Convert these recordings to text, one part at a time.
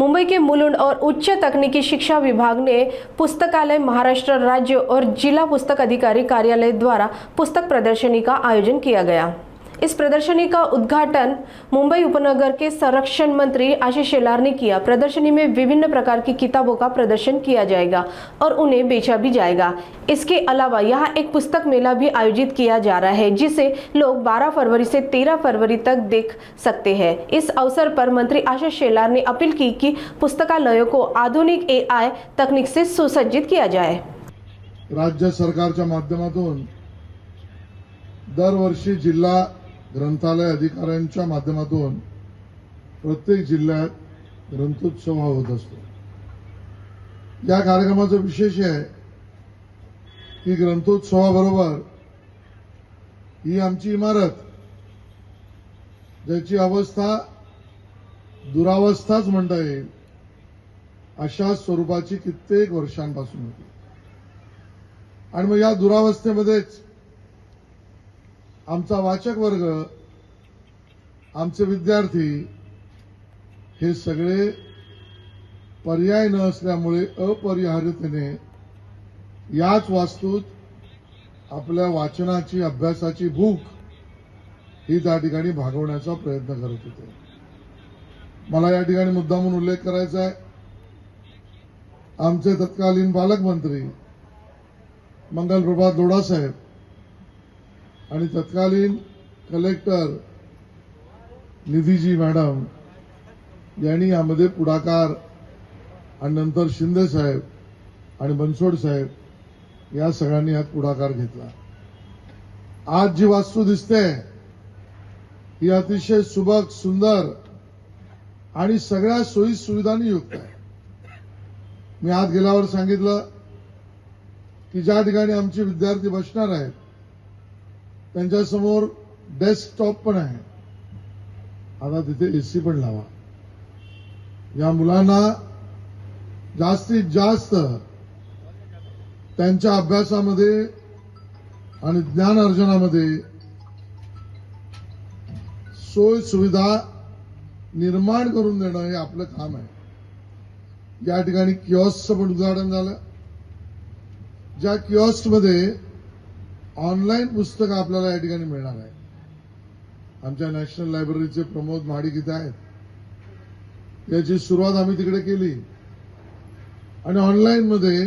मुंबई के मुलुंड और उच्च तकनीकी शिक्षा विभाग ने पुस्तकालय महाराष्ट्र राज्य और जिला पुस्तक अधिकारी कार्यालय द्वारा पुस्तक प्रदर्शनी का आयोजन किया गया। इस प्रदर्शनी का उद्घाटन मुंबई उपनगर के संरक्षण मंत्री आशीष शेलार ने किया। प्रदर्शनी में विभिन्न प्रकार की किताबों का प्रदर्शन किया जाएगा और उन्हें बेचा भी जाएगा। इसके अलावा यहाँ एक पुस्तक मेला भी आयोजित किया जा रहा है, जिसे लोग 12 फरवरी से 13 फरवरी तक देख सकते हैं। इस अवसर पर मंत्री आशीष शेलार ने अपील की कि पुस्तकालयों को आधुनिक AI तकनीक से सुसज्जित किया जाए। राज्य सरकारच्या माध्यमातून दरवर्षी जिल्हा ग्रंथालय अधिकाऱ्यांच्या माध्यमातून प्रत्येक जिल्ह्यात ग्रंथोत्सव होत असतो। या कार्यक्रमाचा विशेष आहे की ग्रंथोत्सवाबरोबर ही आमची इमारत, ज्याची अवस्था दुरावस्थाच म्हणता येईल अशा स्वरूपाची कित्येक वर्षांपासून होती, आणि मग या दुरावस्थेमध्येच आमचा वाचक वर्ग, आमचे विद्यार्थी हे सगळे पर्याय न असल्यामुळे अपरिहार्यतेने याच वास्तूत आपल्या वाचनाची, अभ्यासाची भूक ही त्या ठिकाणी भागवण्याचा प्रयत्न करत होते। मला या ठिकाणी मुद्दामून उल्लेख करायचा आहे, आमचे तत्कालीन पालकमंत्री मंगलप्रभात लोढा साहेब आणि तत्कालीन कलेक्टर निधीजी मॅडम यांनी यामध्ये पुढाकार, आणि नंतर शिंदे साहेब आणि बनसोड साहेब या सगळ्यांनी यात पुढाकार घेतला। आज जी वास्तू दिसते ही अतिशय सुबक, सुंदर आणि सगळ्या सोयी सुविधांनी युक्त आहे। मी आत गेल्यावर सांगितलं की ज्या ठिकाणी आमचे विद्यार्थी बसणार आहेत त्यांच्यासमोर डेस्कटॉप पण आहे। आता तिथे AC पण लावा। या मुलांना जास्तीत जास्त त्यांच्या अभ्यासामध्ये आणि ज्ञान अर्जनामध्ये सोय सुविधा निर्माण करून देणं हे आपलं काम आहे। या ठिकाणी किऑस्कचं पण उद्घाटन झालं, ज्या किऑस्कमध्ये ऑनलाईन पुस्तकं आपल्याला या ठिकाणी मिळणार आहे। आमच्या नॅशनल लायब्ररीचे प्रमोद महाडिक इथे आहेत, याची सुरुवात आम्ही तिकडे केली, आणि ऑनलाईन मध्ये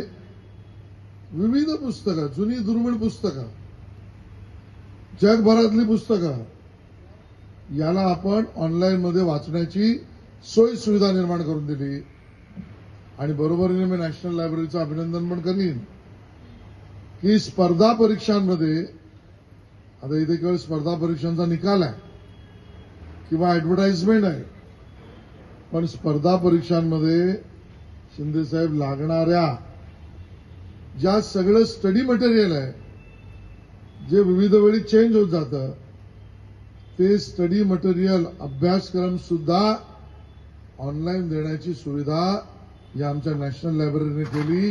विविध पुस्तकं, जुनी दुर्मिळ पुस्तकं, जगभरातली पुस्तकं याला आपण ऑनलाईन मध्ये वाचण्याची सोय सुविधा निर्माण करून दिली। आणि बरोबरीने मी नॅशनल लायब्ररीचं अभिनंदन पण करीन की स्पर्धा परीक्षांमध्ये, आता इथे केवळ स्पर्धा परीक्षांचा निकाल आहे किंवा ऍडव्हर्टाइजमेंट आहे, पण स्पर्धा परीक्षांमध्ये शिंदेसाहेब लागणाऱ्या ज्या सगळं स्टडी मटेरियल आहे, जे विविध वेळी चेंज होत जातं, ते स्टडी मटेरियल, अभ्यासक्रम सुद्धा ऑनलाईन देण्याची सुविधा या आमच्या नॅशनल लायब्ररीने केली।